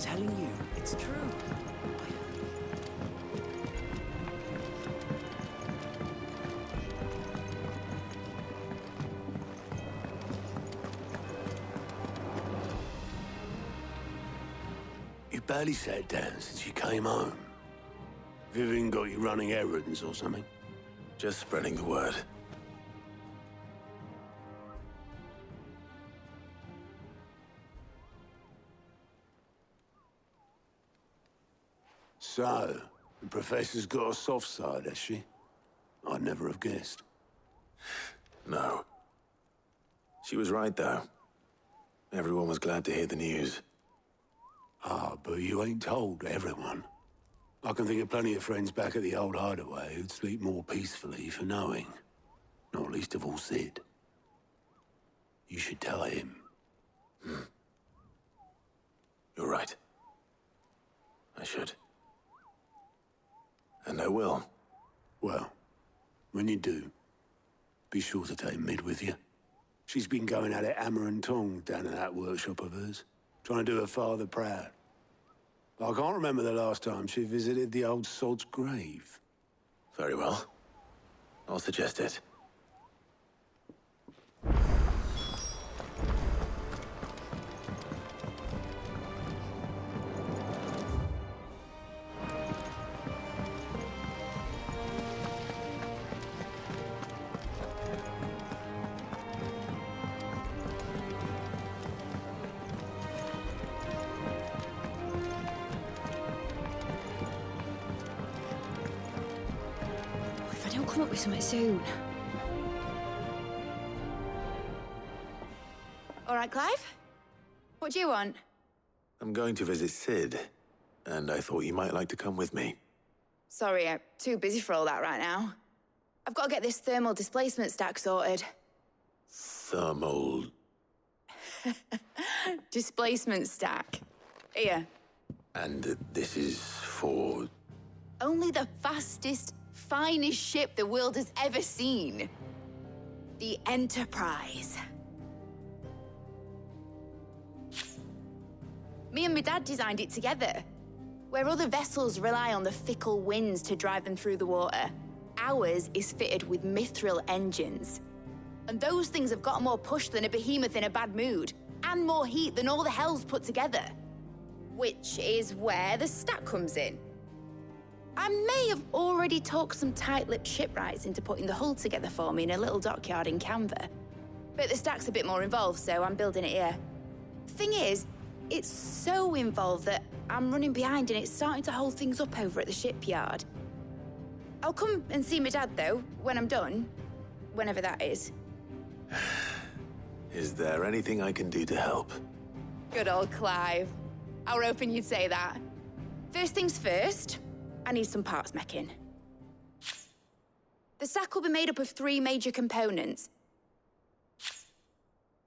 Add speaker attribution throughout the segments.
Speaker 1: telling you, it's true.
Speaker 2: You barely sat down since you came home. Vivian got you running errands or something?
Speaker 3: Just spreading the word.
Speaker 2: So, the Professor's got a soft side, has she? I'd never have guessed.
Speaker 3: No. She was right, though. Everyone was glad to hear the news.
Speaker 2: Ah, but you ain't told everyone. I can think of plenty of friends back at the old hideaway who'd sleep more peacefully for knowing. Not least of all Sid. You should tell him.
Speaker 3: You're right. I should. And I will.
Speaker 2: Well, when you do, be sure to take Mid with you. She's been going at it hammer and tongs down in that workshop of hers, trying to do her father proud. I can't remember the last time she visited the old sod's grave.
Speaker 3: Very well. I'll suggest it.
Speaker 4: If I don't come up with something soon. All right, Clive? What do you want?
Speaker 3: I'm going to visit Sid, and I thought you might like to come with me.
Speaker 4: Sorry, I'm too busy for all that right now. I've got to get this thermal displacement stack sorted.
Speaker 3: Thermal...
Speaker 4: Displacement stack. Here.
Speaker 3: And this is for...
Speaker 4: Only the fastest, finest ship the world has ever seen. The Enterprise. Me and my dad designed it together. Where other vessels rely on the fickle winds to drive them through the water, ours is fitted with mithril engines. And those things have got more push than a behemoth in a bad mood, and more heat than all the hells put together. Which is where the stack comes in. I may have already talked some tight-lipped shipwrights into putting the hull together for me in a little dockyard in Canva. But the stack's a bit more involved, so I'm building it here. Thing is, it's so involved that I'm running behind and it's starting to hold things up over at the shipyard. I'll come and see my dad, though, when I'm done. Whenever that is.
Speaker 3: Is there anything I can do to help?
Speaker 4: Good old Clive. I were hoping you'd say that. First things first, I need some parts meching. The stack will be made up of 3 major components.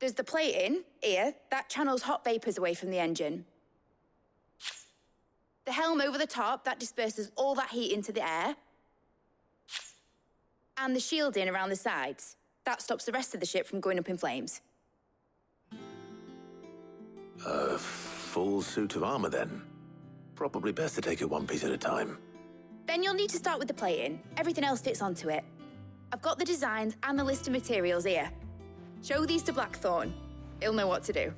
Speaker 4: There's the plating, here, that channels hot vapors away from the engine. The helm over the top, that disperses all that heat into the air. And the shielding around the sides. That stops the rest of the ship from going up in flames.
Speaker 3: A full suit of armor, then? Probably best to take it one piece at a time.
Speaker 4: Then you'll need to start with the plating. Everything else fits onto it. I've got the designs and the list of materials here. Show these to Blackthorn. He'll know what to do.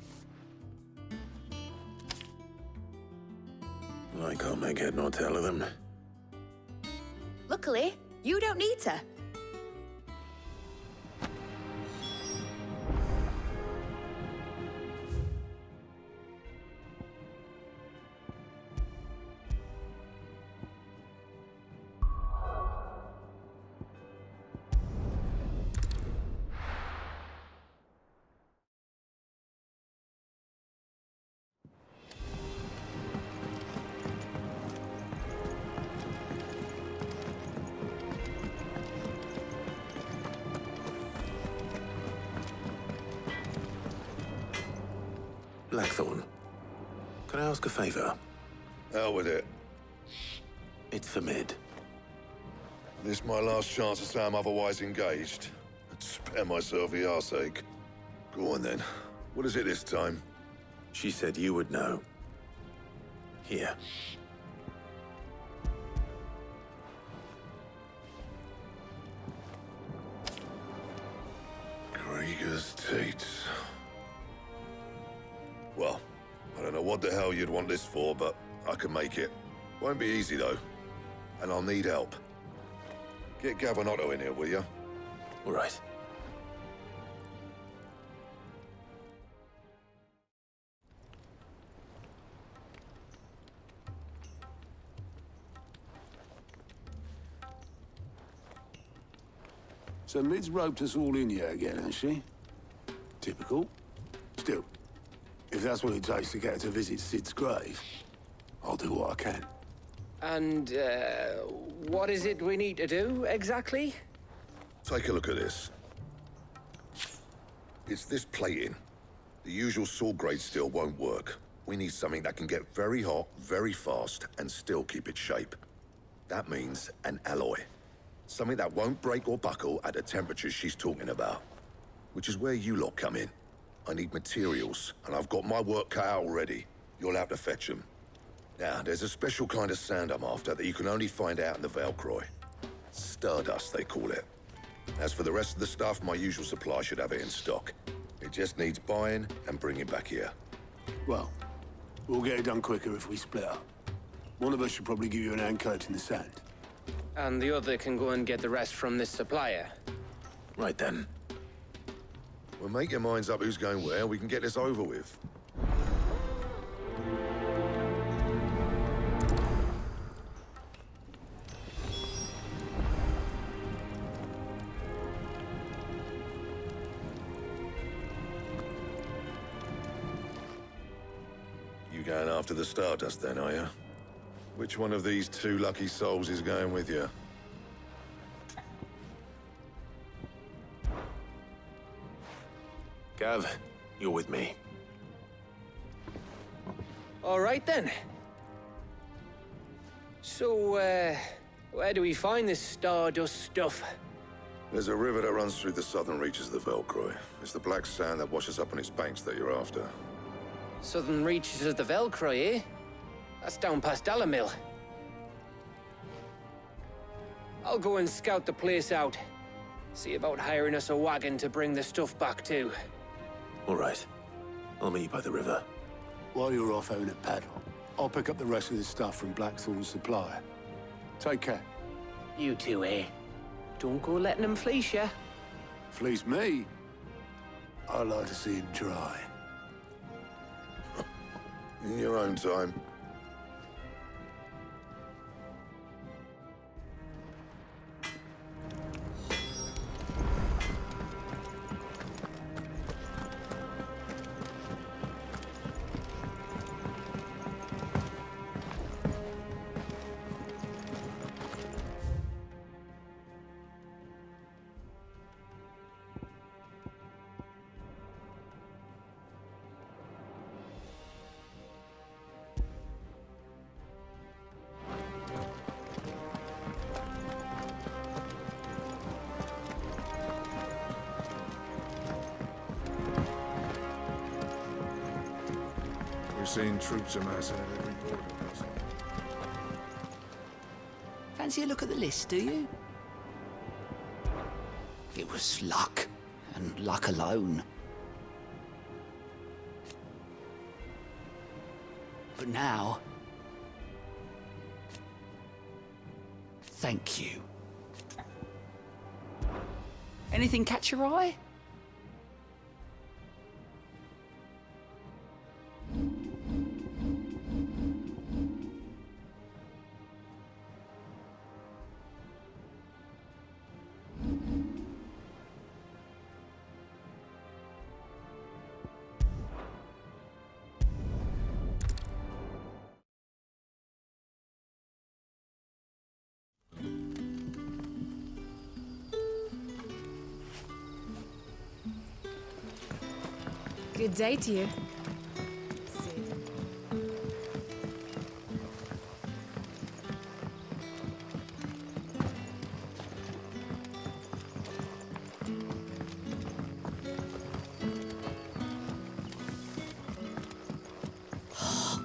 Speaker 3: I can't make head nor tail of them.
Speaker 4: Luckily, you don't need to.
Speaker 3: Blackthorn, can I ask a favor?
Speaker 5: Hell with it.
Speaker 3: It's for Mid.
Speaker 5: This my last chance to say I'm otherwise engaged. I'd spare myself the arseache. Go on then. What is it this time?
Speaker 3: She said you would know. Here.
Speaker 5: Krieger's Tates. Well, I don't know what the hell you'd want this for, but I can make it. Won't be easy, though. And I'll need help. Get Gavinotto in here, will you?
Speaker 3: All right.
Speaker 2: So Mid's roped us all in here again, has she? Typical. Still, if that's what it takes to get her to visit Sid's grave, I'll do what I can.
Speaker 1: And, what is it we need to do, exactly?
Speaker 5: Take a look at this. It's this plating. The usual sword grade steel won't work. We need something that can get very hot, very fast, and still keep its shape. That means an alloy. Something that won't break or buckle at the temperatures she's talking about. Which is where you lot come in. I need materials, and I've got my work cut out already. You'll have to fetch them. Now, there's a special kind of sand I'm after that you can only find out in the Velcroy. Stardust, they call it. As for the rest of the stuff, my usual supply should have it in stock. It just needs buying and bringing back here.
Speaker 2: Well, we'll get it done quicker if we split up. One of us should probably give you an hand coat in the sand.
Speaker 1: And the other can go and get the rest from this supplier.
Speaker 3: Right then.
Speaker 5: Well, make your minds up who's going where, we can get this over with. You going after the Stardust then, are you? Which one of these two lucky souls is going with you?
Speaker 3: Gav, you're with me.
Speaker 1: All right, then. So, where do we find this Stardust stuff?
Speaker 5: There's a river that runs through the southern reaches of the Velcroy. It's the black sand that washes up on its banks that you're after.
Speaker 1: Southern reaches of the Velcroy, eh? That's down past Dalamil. I'll go and scout the place out. See about hiring us a wagon to bring the stuff back to.
Speaker 3: All right. I'll meet you by the river.
Speaker 2: While you're off having a paddle, I'll pick up the rest of the stuff from Blackthorn's supplier. Take care.
Speaker 1: You two, eh? Don't go letting them fleece ya.
Speaker 2: Fleece me? I like to see him try.
Speaker 5: In your own time.
Speaker 6: We're seeing troops amassing at every border crossing.
Speaker 7: Fancy a look at the list, do you? It was luck, and luck alone. But now... thank you. Anything catch your eye?
Speaker 8: Good day to you.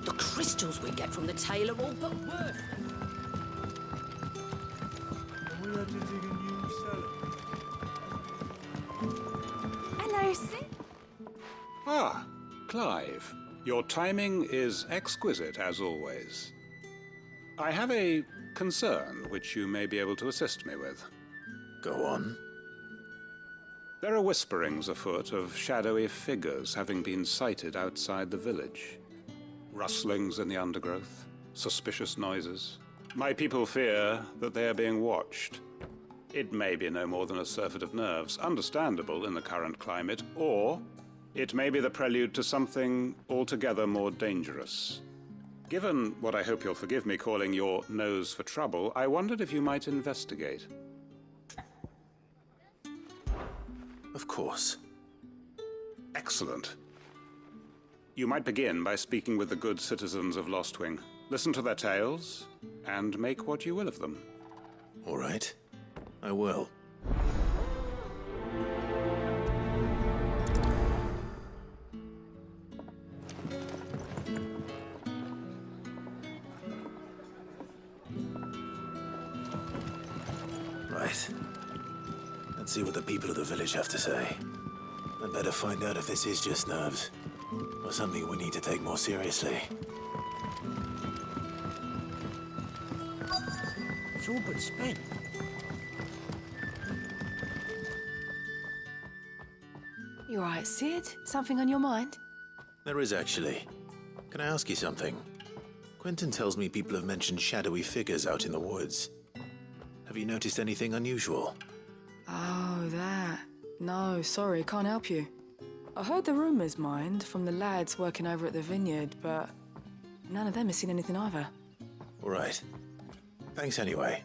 Speaker 7: The crystal
Speaker 9: pistols we get from the tailor all but worth.
Speaker 6: And we had to dig a new cellar.
Speaker 8: Hello, Sid.
Speaker 10: Ah, Clive. Your timing is exquisite, as always. I have a concern which you may be able to assist me with.
Speaker 3: Go on.
Speaker 10: There are whisperings afoot of shadowy figures having been sighted outside the village. Rustlings in the undergrowth, suspicious noises. My people fear that they are being watched. It may be no more than a surfeit of nerves, understandable in the current climate, or it may be the prelude to something altogether more dangerous. Given what I hope you'll forgive me calling your nose for trouble, I wondered if you might investigate.
Speaker 3: Of course.
Speaker 10: Excellent. You might begin by speaking with the good citizens of Lostwing. Listen to their tales, and make what you will of them.
Speaker 3: All right. I will. Right. Let's see what the people of the village have to say. I'd better find out if this is just nerves, or something we need to take more seriously.
Speaker 11: It's all but spent.
Speaker 8: You all right, Sid? Something on your mind?
Speaker 3: There is actually. Can I ask you something? Quentin tells me people have mentioned shadowy figures out in the woods. Have you noticed anything unusual?
Speaker 8: Oh, that. No, sorry, can't help you. I heard the rumours, mind, from the lads working over at the vineyard, but none of them has seen anything either.
Speaker 3: All right. Thanks anyway.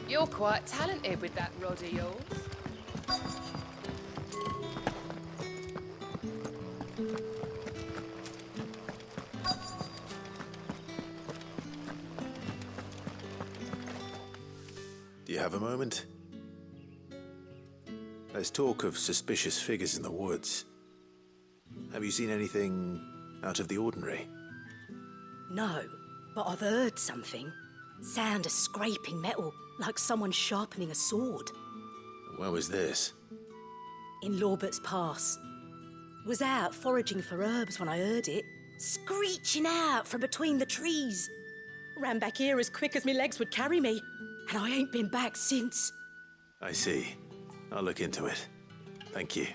Speaker 12: You're quite talented with that rod of yours.
Speaker 3: Do you have a moment? There's talk of suspicious figures in the woods. Have you seen anything out of the ordinary?
Speaker 9: No, but I've heard something. Sound of scraping metal, like someone sharpening a sword.
Speaker 3: Where was this?
Speaker 9: In Lorbert's Pass. Was out foraging for herbs when I heard it, screeching out from between the trees. Ran back here as quick as my legs would carry me, and I ain't been back since.
Speaker 3: I see. I'll look into it. Thank you.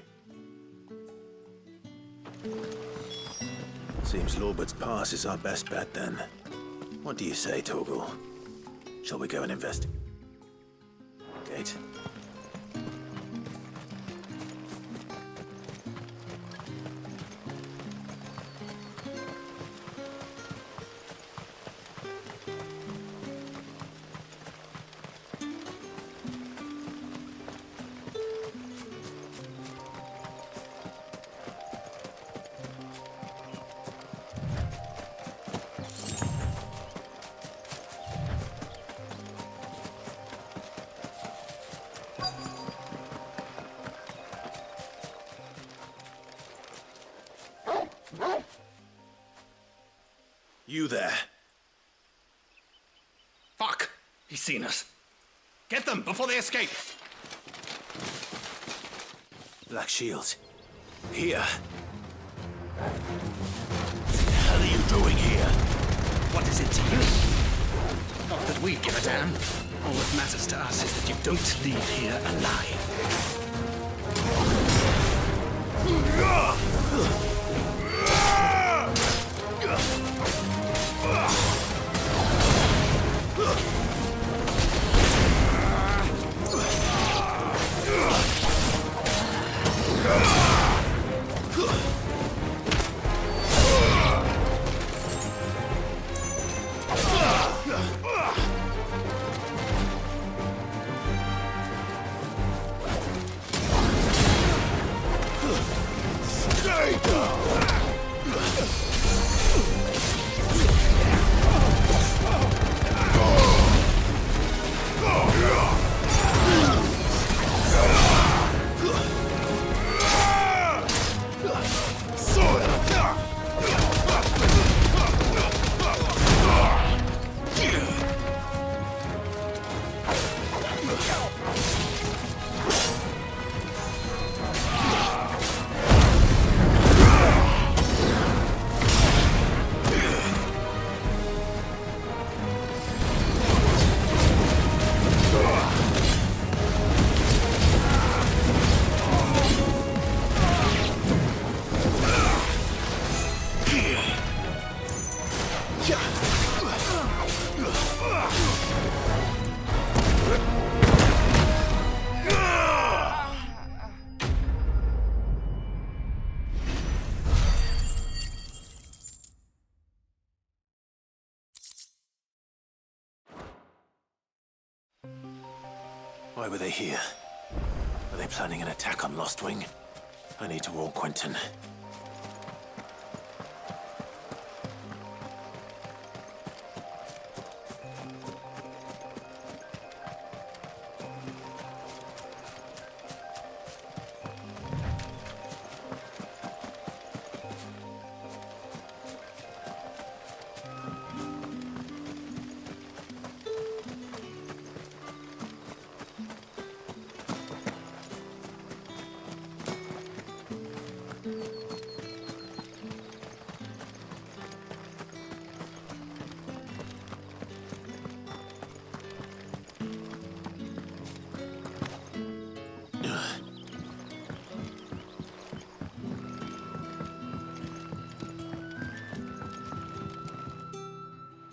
Speaker 3: Seems Lorbert's Pass is our best bet then. What do you say, Torgal? Shall we go and investigate? You there?
Speaker 11: Fuck! He's seen us. Get them before they escape!
Speaker 3: Black Shields. Here. What the hell are you doing here?
Speaker 11: What is it to you? Not that we give a damn. All that matters to us is that you don't leave here alive.
Speaker 3: Why were they here? Are they planning an attack on Lostwing? I need to warn Quentin.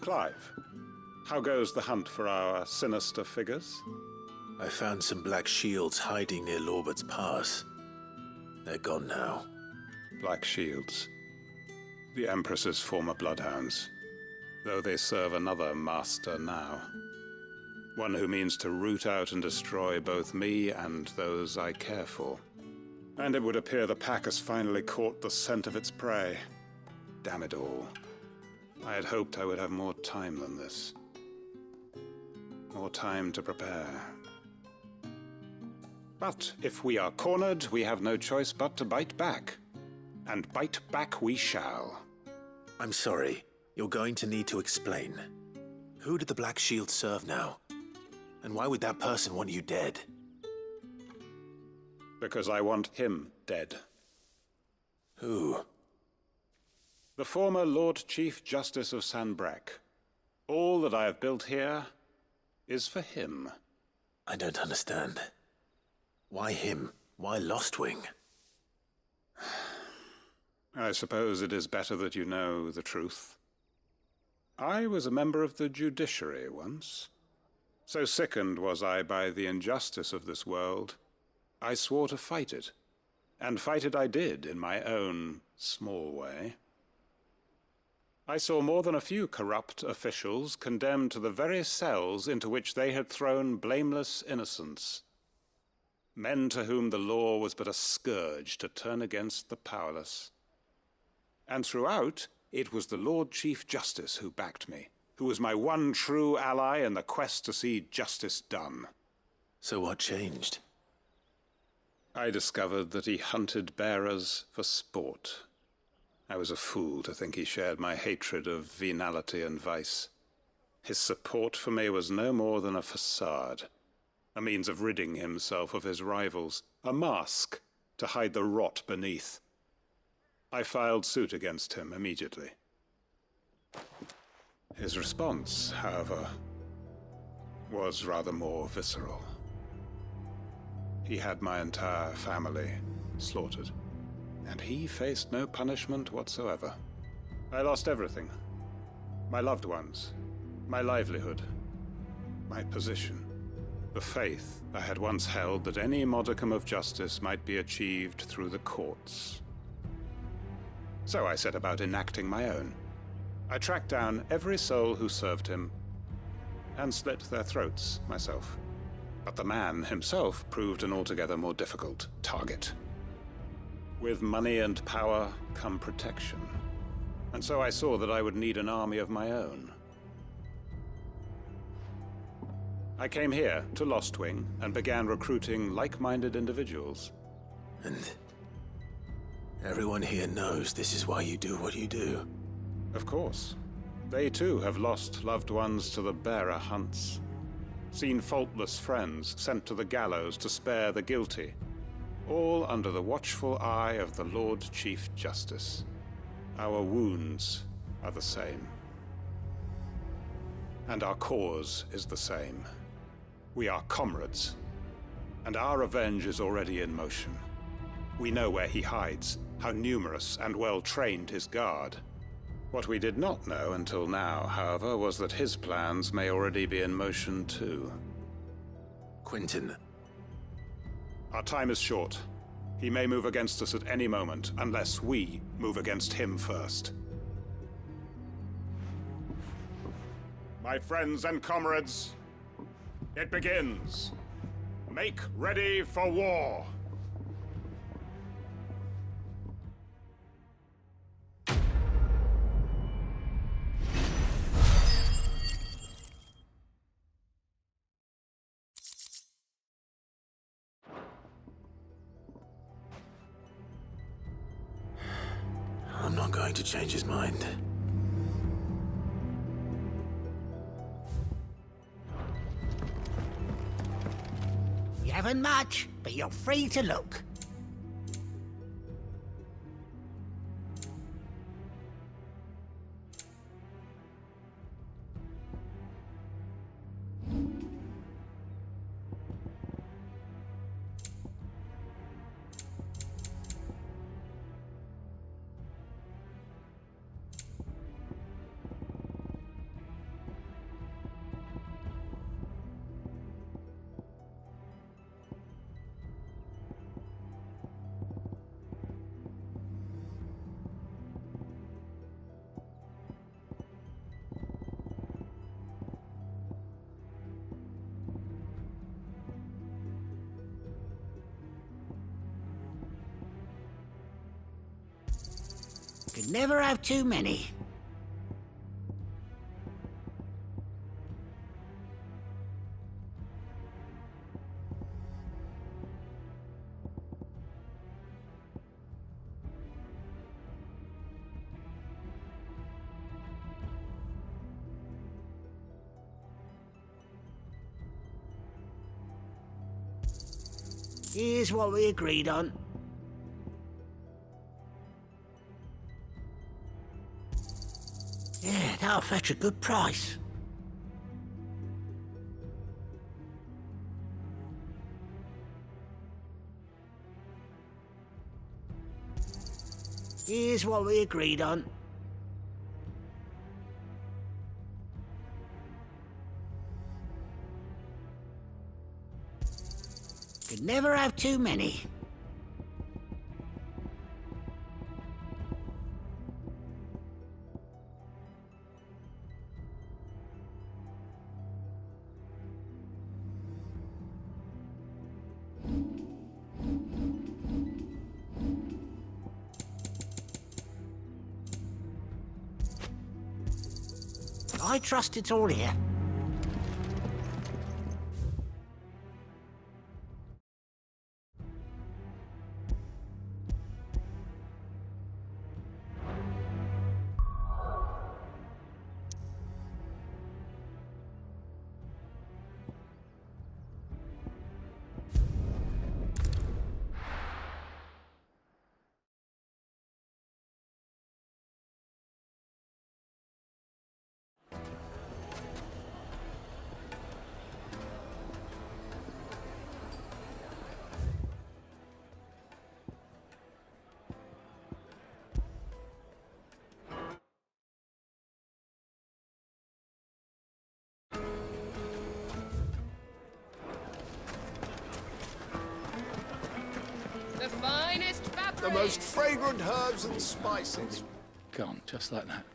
Speaker 10: Clive, how goes the hunt for our sinister figures?
Speaker 3: I found some black shields hiding near Lorbert's Pass. They're gone now.
Speaker 10: Black shields. The Empress's former bloodhounds. Though they serve another master now. One who means to root out and destroy both me and those I care for. And it would appear the pack has finally caught the scent of its prey. Damn it all. I had hoped I would have more time than this. More time to prepare. But if we are cornered, we have no choice but to bite back. And bite back we shall.
Speaker 3: I'm sorry. You're going to need to explain. Who did the Black Shield serve now? And why would that person want you dead?
Speaker 10: Because I want him dead.
Speaker 3: Who?
Speaker 10: The former Lord Chief Justice of Sanbreque. All that I have built here is for him.
Speaker 3: I don't understand. Why him? Why Lostwing?
Speaker 10: I suppose it is better that you know the truth. I was a member of the judiciary once. So sickened was I by the injustice of this world, I swore to fight it. And fight it I did in my own small way. I saw more than a few corrupt officials condemned to the very cells into which they had thrown blameless innocents. Men to whom the law was but a scourge to turn against the powerless. And throughout, it was the Lord Chief Justice who backed me, who was my one true ally in the quest to see justice done.
Speaker 3: So what changed?
Speaker 10: I discovered that he hunted bearers for sport. I was a fool to think he shared my hatred of venality and vice. His support for me was no more than a facade, a means of ridding himself of his rivals, a mask to hide the rot beneath. I filed suit against him immediately. His response, however, was rather more visceral. He had my entire family slaughtered. And he faced no punishment whatsoever. I lost everything. My loved ones, my livelihood, my position, the faith I had once held that any modicum of justice might be achieved through the courts. So I set about enacting my own. I tracked down every soul who served him, and slit their throats myself. But the man himself proved an altogether more difficult target. With money and power come protection. And so I saw that I would need an army of my own. I came here to Lostwing and began recruiting like-minded individuals.
Speaker 3: And everyone here knows this is why you do what you do.
Speaker 10: Of course. They too have lost loved ones to the bearer hunts. Seen faultless friends sent to the gallows to spare the guilty. All under the watchful eye of the Lord Chief Justice. Our wounds are the same. And our cause is the same. We are comrades. And our revenge is already in motion. We know where he hides, how numerous and well-trained his guard. What we did not know until now, however, was that his plans may already be in motion too.
Speaker 3: Quentin.
Speaker 10: Our time is short. He may move against us at any moment, unless we move against him first. My friends and comrades, it begins. Make ready for war!
Speaker 3: I'm not going to change his mind.
Speaker 13: You haven't much, but you're free to look. Could never have too many. Here's what we agreed on. Yeah, that'll fetch a good price. Here's what we agreed on. Could never have too many. I trust it's all here.
Speaker 12: The finest fabric.
Speaker 14: The most fragrant herbs and spices.
Speaker 11: Gone, just like that.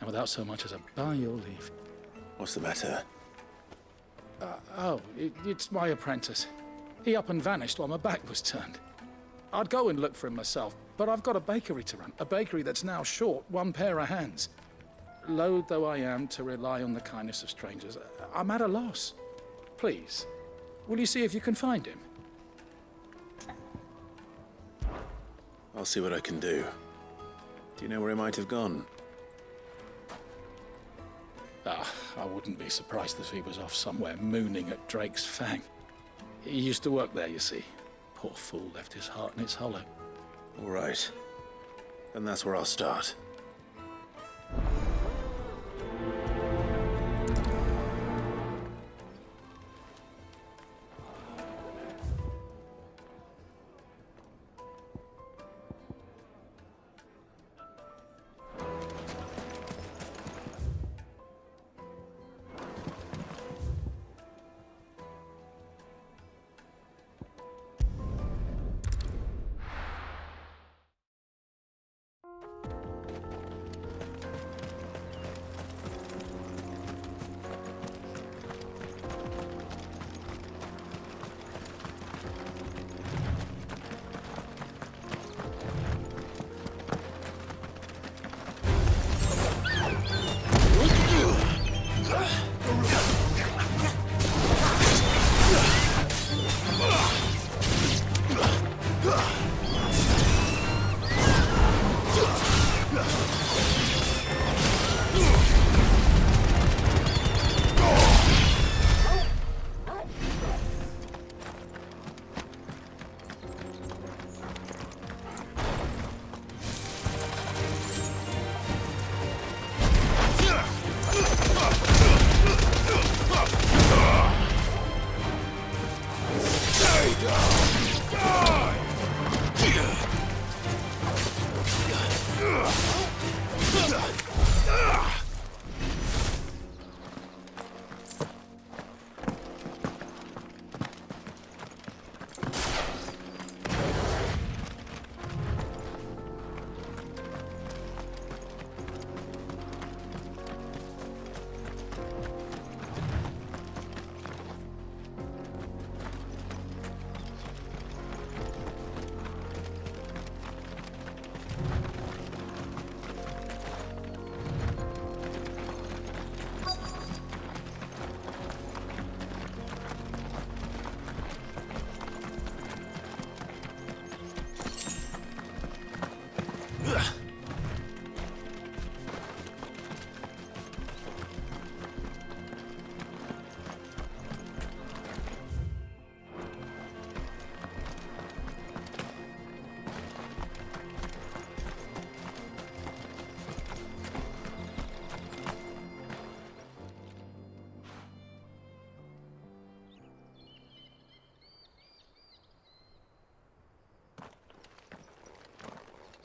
Speaker 11: And without so much as a by your leave.
Speaker 3: What's the matter?
Speaker 11: It's my apprentice. He up and vanished while my back was turned. I'd go and look for him myself, but I've got a bakery to run. A bakery that's now short one pair of hands. Loath though I am to rely on the kindness of strangers, I'm at a loss. Please, will you see if you can find him?
Speaker 3: I'll see what I can do. Do you know where he might have gone?
Speaker 11: I wouldn't be surprised if he was off somewhere mooning at Drake's Fang. He used to work there, you see. Poor fool left his heart in its hollow.
Speaker 3: All right. Then that's where I'll start.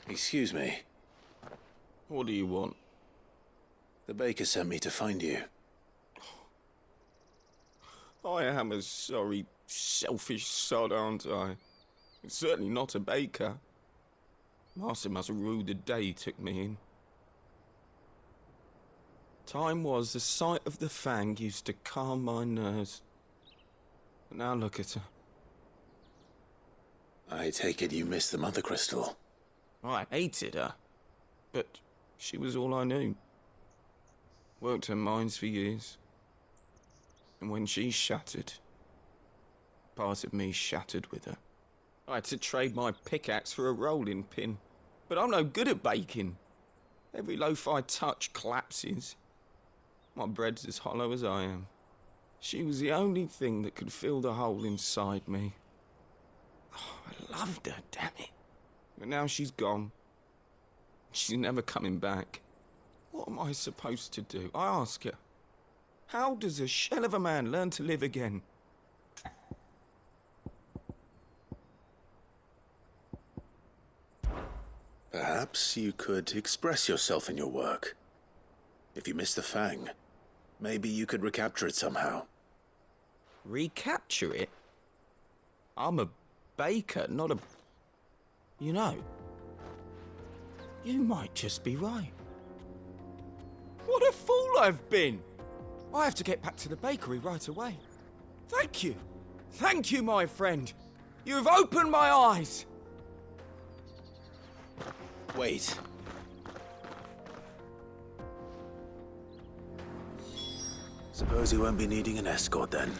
Speaker 3: Excuse me.
Speaker 15: What do you want?
Speaker 3: The baker sent me to find you.
Speaker 15: I am a sorry, selfish sod, aren't I? Certainly not a baker. Master must have ruled the day he took me in. Time was the sight of the Fang used to calm my nerves. But now look at her.
Speaker 3: I take it you missed the Mother Crystal.
Speaker 15: I hated her, but she was all I knew. Worked her mines for years. And when she shattered, part of me shattered with her. I had to trade my pickaxe for a rolling pin, but I'm no good at baking. Every loaf I touch collapses. My bread's as hollow as I am. She was the only thing that could fill the hole inside me. Oh, I loved her, damn it. But now she's gone. She's never coming back. What am I supposed to do? I ask her. How does a shell of a man learn to live again?
Speaker 3: Perhaps you could express yourself in your work. If you miss the Fang, maybe you could recapture it somehow.
Speaker 15: Recapture it? I'm a baker, not a... You know, you might just be right. What a fool I've been! I have to get back to the bakery right away. Thank you. Thank you, my friend. You've opened my eyes.
Speaker 3: Wait. Suppose you won't be needing an escort then.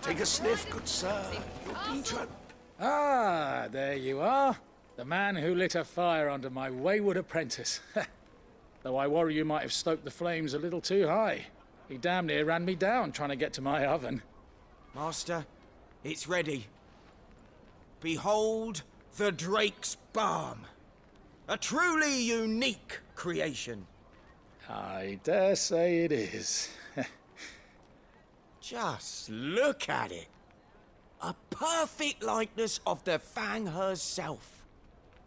Speaker 14: Take a sniff, good sir. You'll be trying.
Speaker 11: Ah, there you are. The man who lit a fire under my wayward apprentice. Though I worry you might have stoked the flames a little too high. He damn near ran me down trying to get to my oven.
Speaker 15: Master, it's ready. Behold the Drake's Balm. A truly unique creation.
Speaker 11: I dare say it is.
Speaker 15: Just look at it. A perfect likeness of the Fang herself.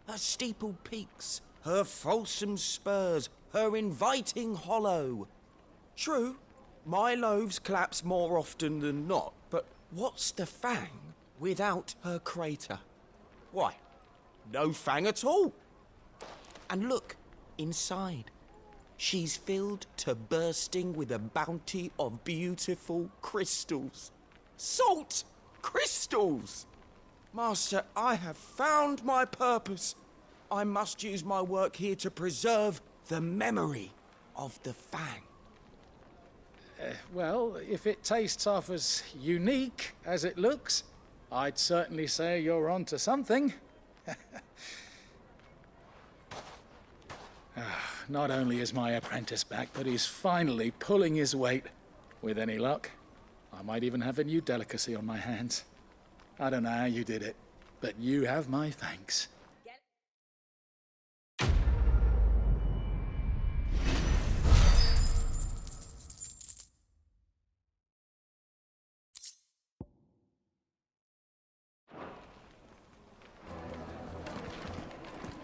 Speaker 15: Her steeple peaks, her fulsome spurs, her inviting hollow. True, my loaves collapse more often than not, but what's the Fang without her crater? Why, no Fang at all. And look, inside. She's filled to bursting with a bounty of beautiful crystals. Salt crystals! Master, I have found my purpose. I must use my work here to preserve the memory of the Fang.
Speaker 11: Well, if it tastes half as unique as it looks, I'd certainly say you're onto something. Not only is my apprentice back, but he's finally pulling his weight. With any luck, I might even have a new delicacy on my hands. I don't know how you did it, but you have my thanks.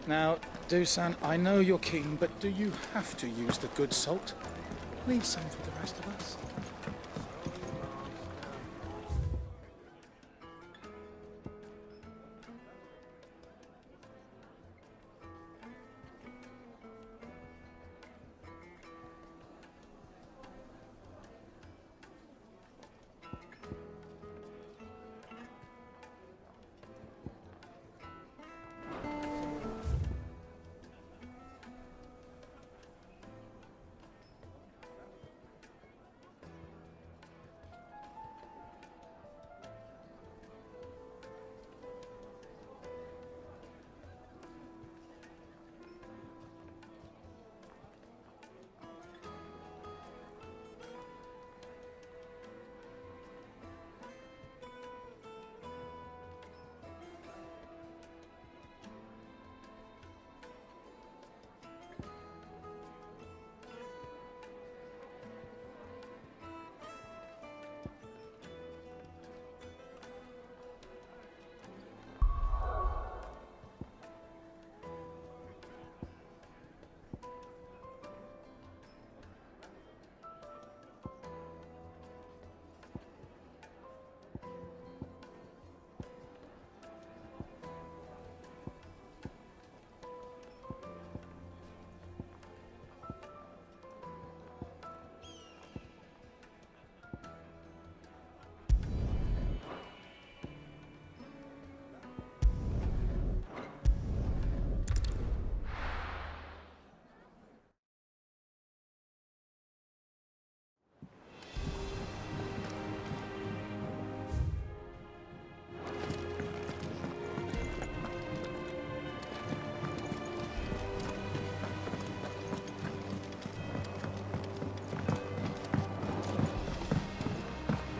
Speaker 11: Now, Dusan, I know you're keen, but do you have to use the good salt? Leave some for the rest of us.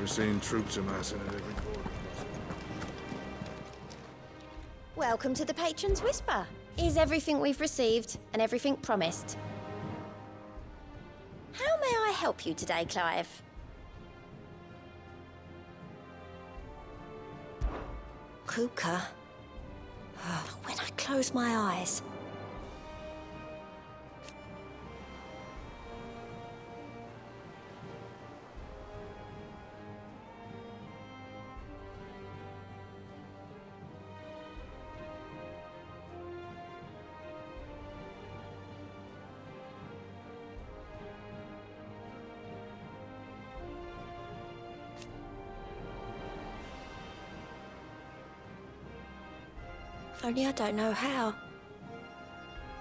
Speaker 6: We're seeing troops amassing at every border.
Speaker 16: Welcome to the Patron's Whisper. Is everything we've received and everything promised? How may I help you today, Clive? Kuka. When I close my eyes. Only I don't know how.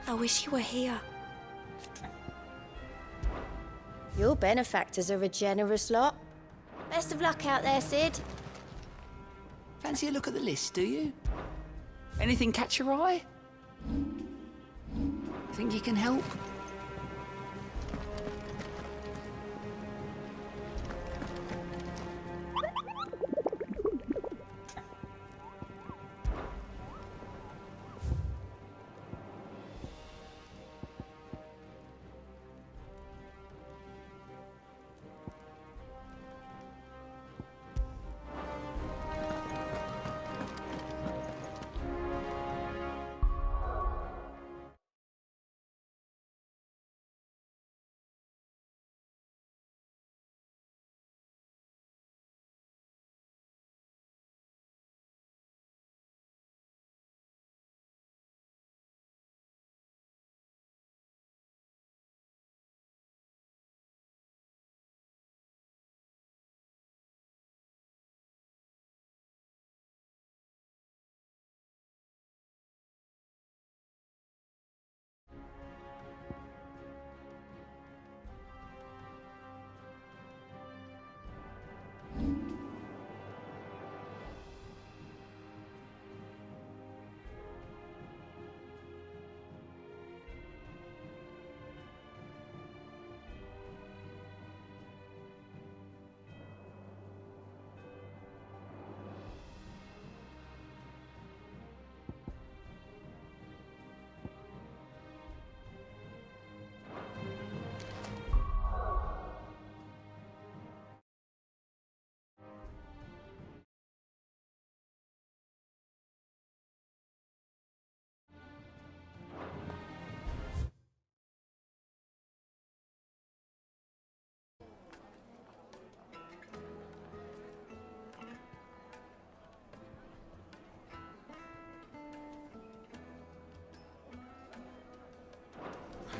Speaker 16: I wish you were here. Your benefactors are a generous lot. Best of luck out there, Sid.
Speaker 7: Fancy a look at the list, do you? Anything catch your eye? Think you can help?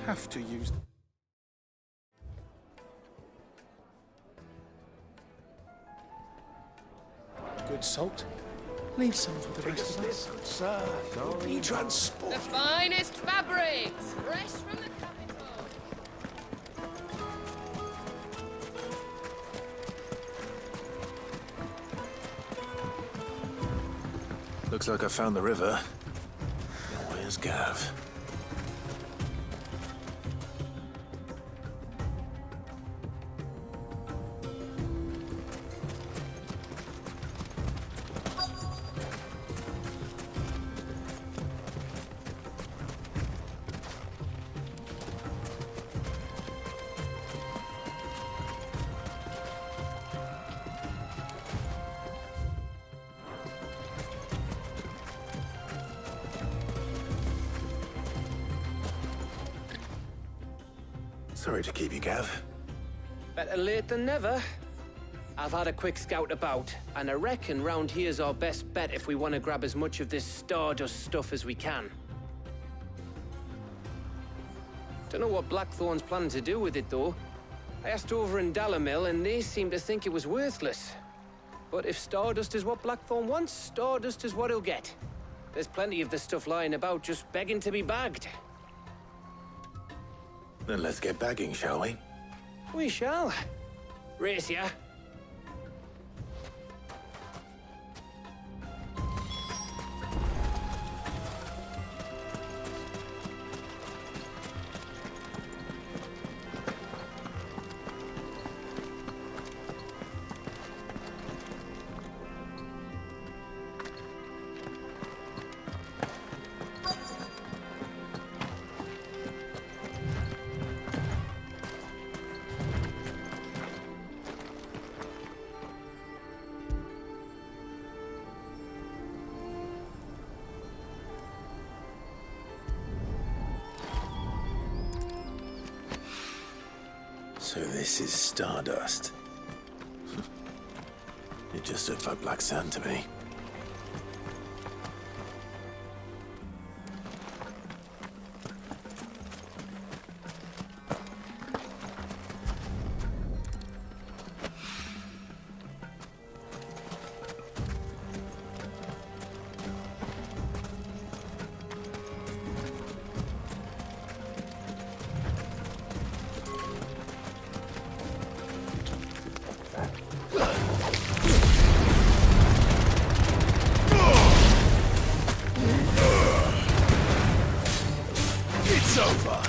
Speaker 11: Have to use. Good salt. Leave some for the rest of us.
Speaker 14: Good sir. Be transport.
Speaker 12: The finest fabrics, fresh from the capital.
Speaker 3: Looks like I found the river. Where's Gav? Sorry to keep you, Gav.
Speaker 1: Better late than never. I've had a quick scout about, and I reckon round here's our best bet if we want to grab as much of this Stardust stuff as we can. Don't know what Blackthorn's planning to do with it, though. I asked over in Dalamil, and they seem to think it was worthless. But if Stardust is what Blackthorn wants, Stardust is what he'll get. There's plenty of this stuff lying about, just begging to be bagged.
Speaker 3: Then let's get bagging, shall we?
Speaker 1: We shall. Race ya.
Speaker 3: So this is Stardust. It just looks like black sand to me.
Speaker 14: It's over.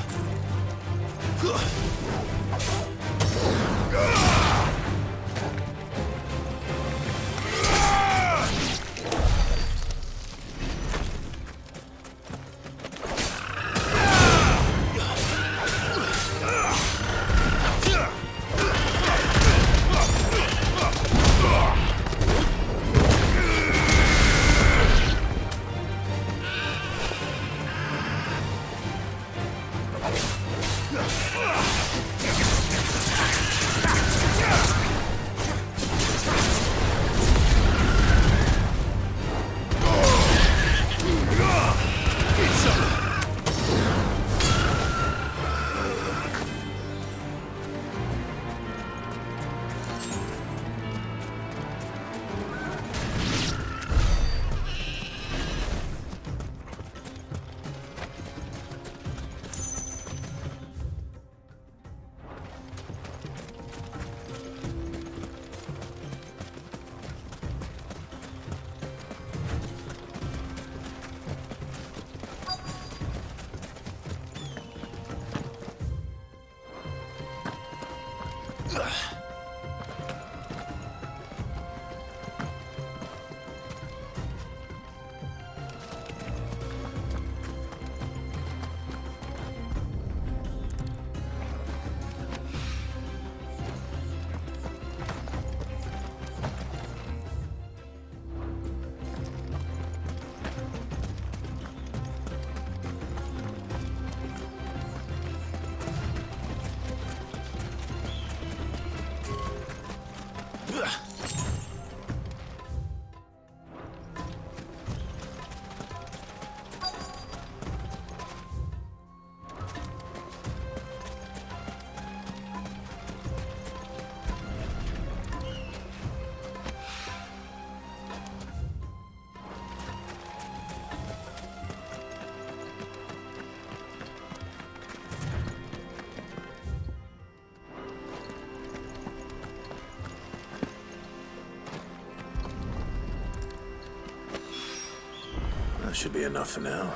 Speaker 3: That should be enough for now.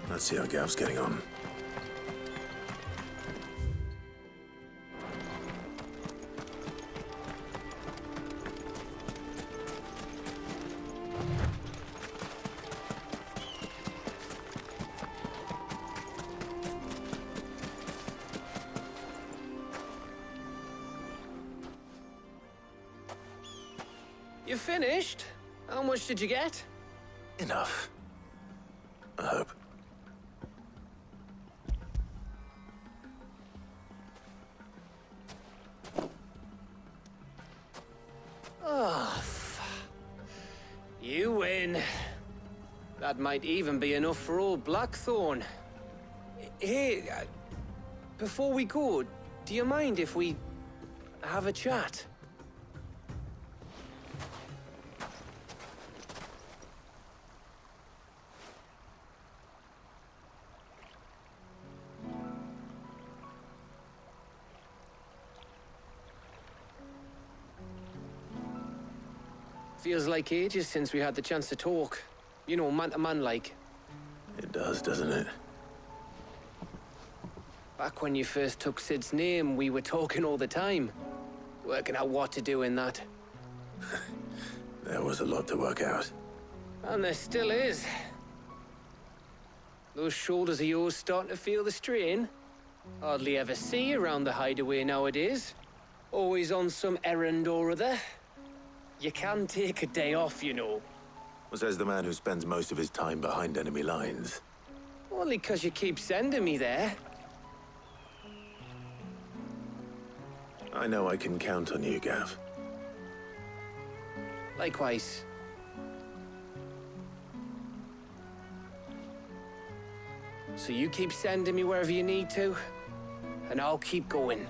Speaker 3: Let's see how Gav's getting on.
Speaker 1: You finished? How much did you get?
Speaker 3: Enough. I hope.
Speaker 1: Oh, you win. That might even be enough for old Blackthorn. Hey, before we go, do you mind if we have a chat? Feels like ages since we had the chance to talk. You know, man to man like.
Speaker 3: It does, doesn't it?
Speaker 1: Back when you first took Sid's name, we were talking all the time. Working out what to do in that.
Speaker 3: There was a lot to work out.
Speaker 1: And there still is. Those shoulders of yours starting to feel the strain. Hardly ever see you around the hideaway nowadays. Always on some errand or other. You can take a day off, you know.
Speaker 3: Says the man who spends most of his time behind enemy lines.
Speaker 1: Only 'cause you keep sending me there.
Speaker 3: I know I can count on you, Gav.
Speaker 1: Likewise. So you keep sending me wherever you need to, and I'll keep going.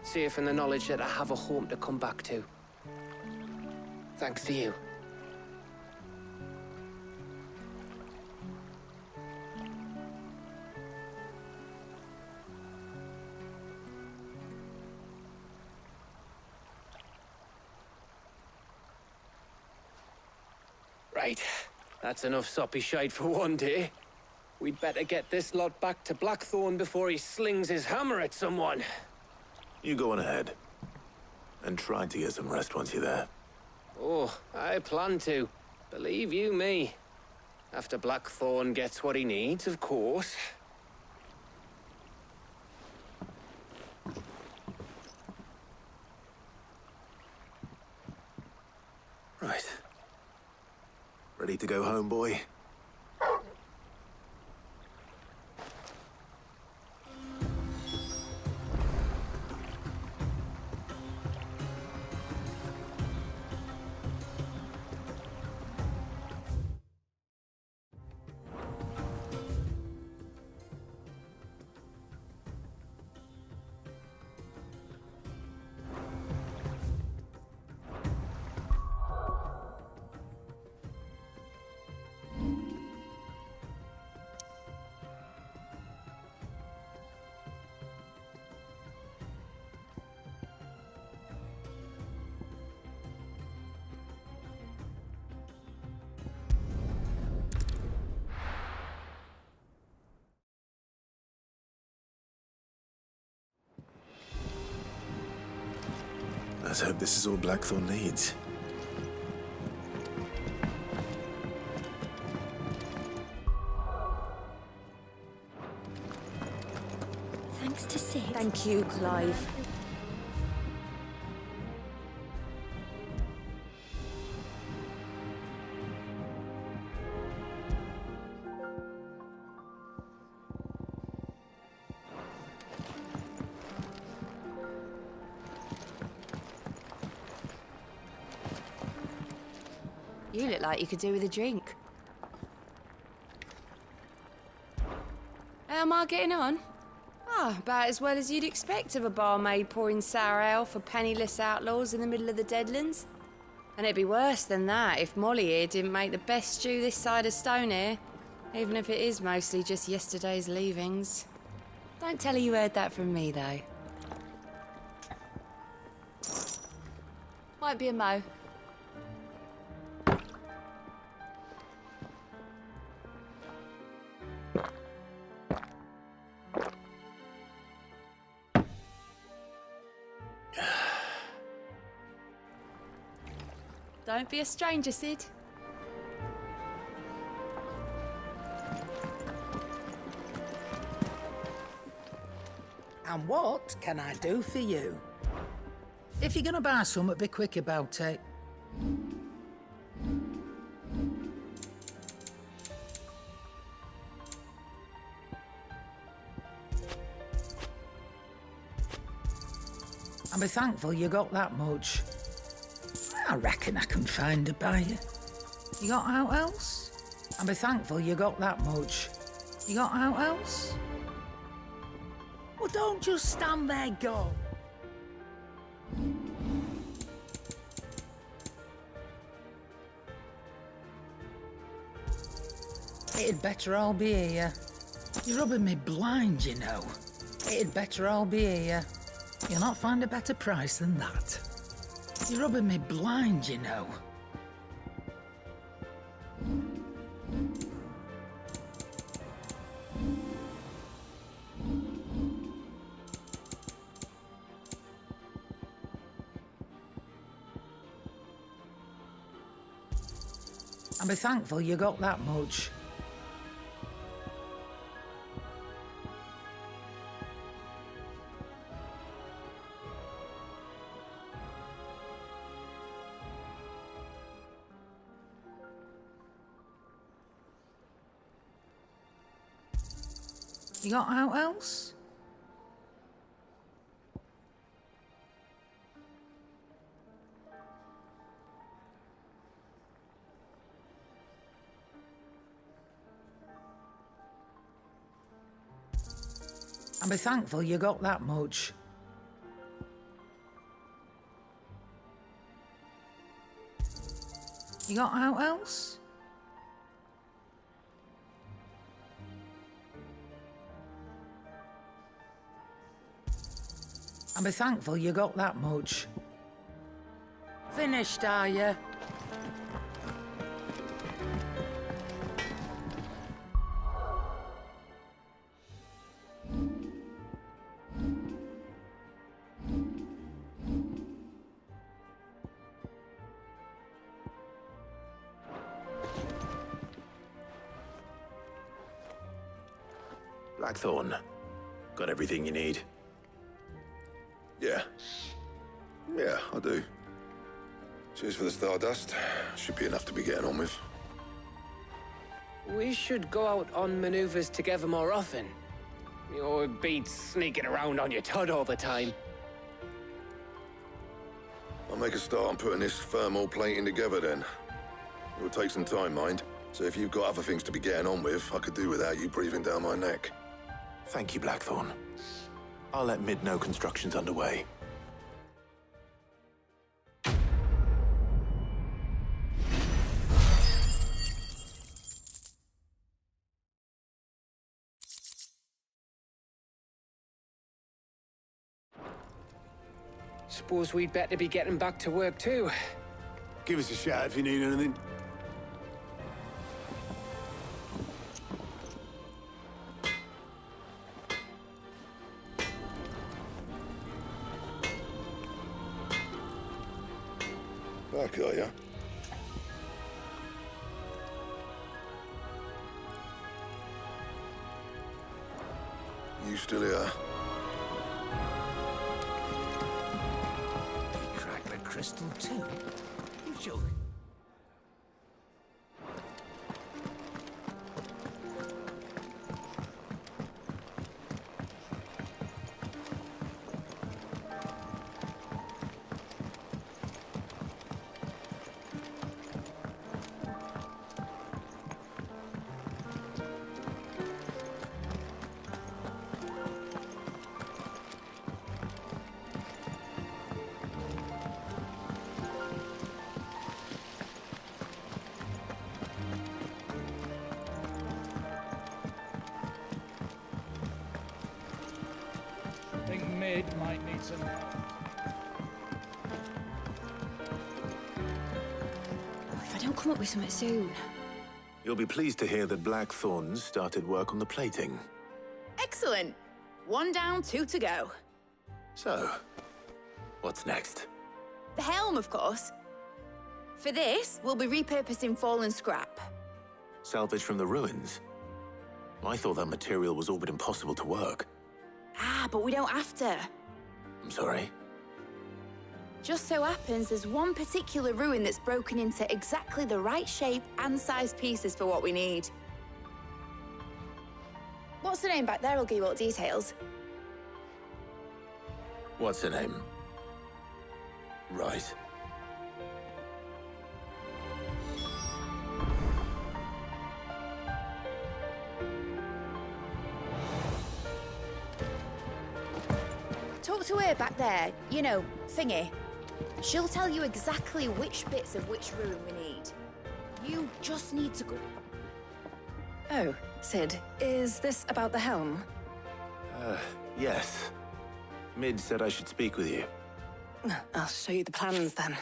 Speaker 1: Safe in the knowledge that I have a home to come back to. Thanks to you. Right. That's enough soppy shite for one day. We'd better get this lot back to Blackthorn before he slings his hammer at someone.
Speaker 3: You go on ahead. And try to get some rest once you're there.
Speaker 1: Oh, I plan to. Believe you me. After Blackthorn gets what he needs, of course.
Speaker 3: Right. Ready to go home, boy? Let's hope this is all Blackthorn needs.
Speaker 9: Thanks to Sid.
Speaker 8: Thank you, Clive. You look like you could do with a drink. How am I getting on? Ah, about as well as you'd expect of a barmaid pouring sour ale for penniless outlaws in the middle of the Deadlands. And it'd be worse than that if Molly here didn't make the best stew this side of Stonehere, even if it is mostly just yesterday's leavings. Don't tell her you heard that from me, though. Might be a mo. Don't be a stranger, Sid.
Speaker 13: And what can I do for you? If you're gonna buy something, be quick about it. And be thankful you got that much. I reckon I can find a buyer. You got out else? And be thankful you got that much. You got out else? Well, don't just stand there, go. It'd better all be here. You're rubbing me blind, you know. It'd better all be here. You'll not find a better price than that. You're rubbing me blind, you know. And be thankful you got that much. You got out else? And be thankful you got that much. You got out else? And be thankful you got that much. Finished, are you?
Speaker 3: Blackthorn, got everything you need?
Speaker 5: Yeah. Yeah, I do. Cheers for the stardust. Should be enough to be getting on with.
Speaker 1: We should go out on maneuvers together more often. It beats sneaking around on your Todd all the time.
Speaker 5: I'll make a start on putting this thermal plating together then. It will take some time, mind. So if you've got other things to be getting on with, I could do without you breathing down my neck.
Speaker 3: Thank you, Blackthorn. I'll let Mid know construction's underway.
Speaker 1: Suppose we'd better be getting back to work too.
Speaker 2: Give us a shout if you need anything.
Speaker 5: Back, are ya? You still here?
Speaker 14: Crack the crystal too? You joking?
Speaker 11: I think Mid might need some help.
Speaker 4: If I don't come up with something soon.
Speaker 3: You'll be pleased to hear that Blackthorn's started work on the plating.
Speaker 4: Excellent. 1 down, 2 to go.
Speaker 3: So, what's next?
Speaker 4: The helm, of course. For this, we'll be repurposing fallen scrap.
Speaker 3: Salvage from the ruins? I thought that material was all but impossible to work.
Speaker 4: Ah, but we don't have to.
Speaker 3: I'm sorry.
Speaker 4: Just so happens there's one particular ruin that's broken into exactly the right shape and size pieces for what we need. What's the name back there? I'll give you all the details.
Speaker 3: What's her name? Right.
Speaker 4: Talk to her back there. You know, thingy. She'll tell you exactly which bits of which ruin we need. You just need to go...
Speaker 9: Oh, Sid, is this about the helm?
Speaker 3: Yes. Mid said I should speak with you.
Speaker 9: I'll show you the plans then.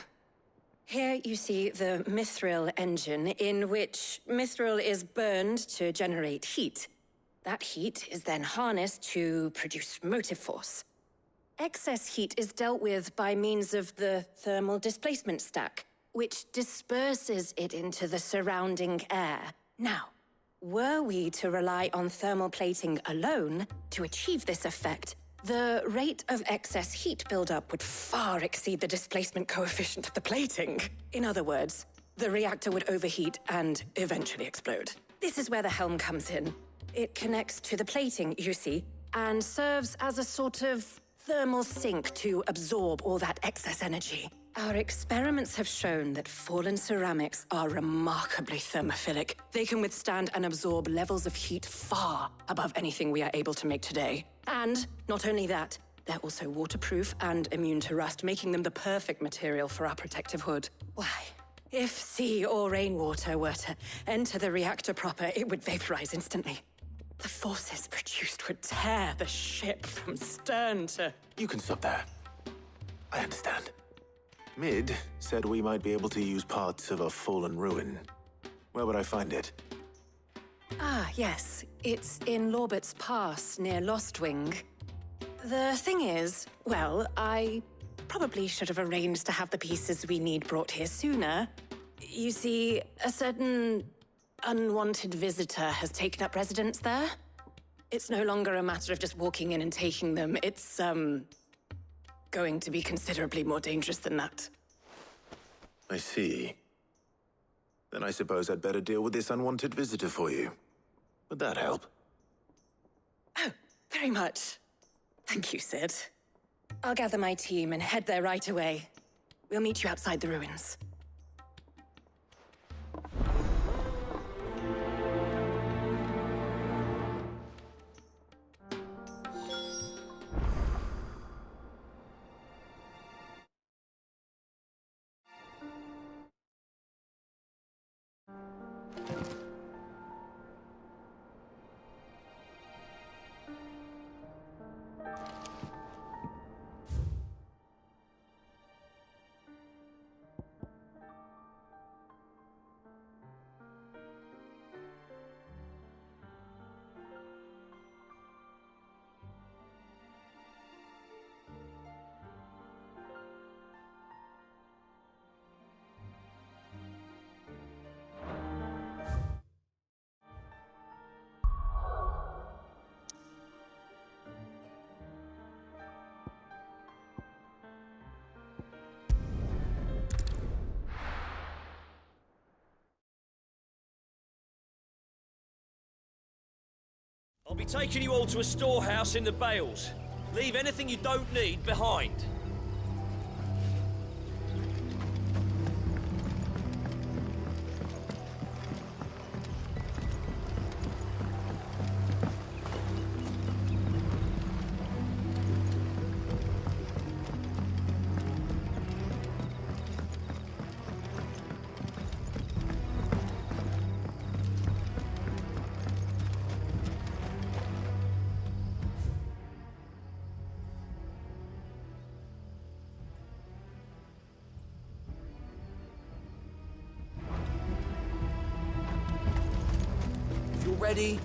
Speaker 9: Here you see the mithril engine, in which mithril is burned to generate heat. That heat is then harnessed to produce motive force. Excess heat is dealt with by means of the thermal displacement stack, which disperses it into the surrounding air. Now, were we to rely on thermal plating alone to achieve this effect, the rate of excess heat buildup would far exceed the displacement coefficient of the plating. In other words, the reactor would overheat and eventually explode. This is where the helm comes in. It connects to the plating, you see, and serves as a sort of thermal sink to absorb all that excess energy. Our experiments have shown that fallen ceramics are remarkably thermophilic. They can withstand and absorb levels of heat far above anything we are able to make today. And not only that, they're also waterproof and immune to rust, making them the perfect material for our protective hood. Why, if sea or rainwater were to enter the reactor proper, it would vaporize instantly. The forces produced would tear the ship from stern to...
Speaker 3: You can stop there. I understand. Mid said we might be able to use parts of a fallen ruin. Where would I find it?
Speaker 9: Ah, yes. It's in Lorbert's Pass, near Lostwing. The thing is, well, I probably should have arranged to have the pieces we need brought here sooner. You see, a certain unwanted visitor has taken up residence there. It's no longer a matter of just walking in and taking them. It's, going to be considerably more dangerous than that.
Speaker 3: I see. Then I suppose I'd better deal with this unwanted visitor for you. Would that help?
Speaker 9: Oh, very much. Thank you, Sid. I'll gather my team and head there right away. We'll meet you outside the ruins.
Speaker 17: I'll be taking you all to a storehouse in the Bales. Leave anything you don't need behind. Ready?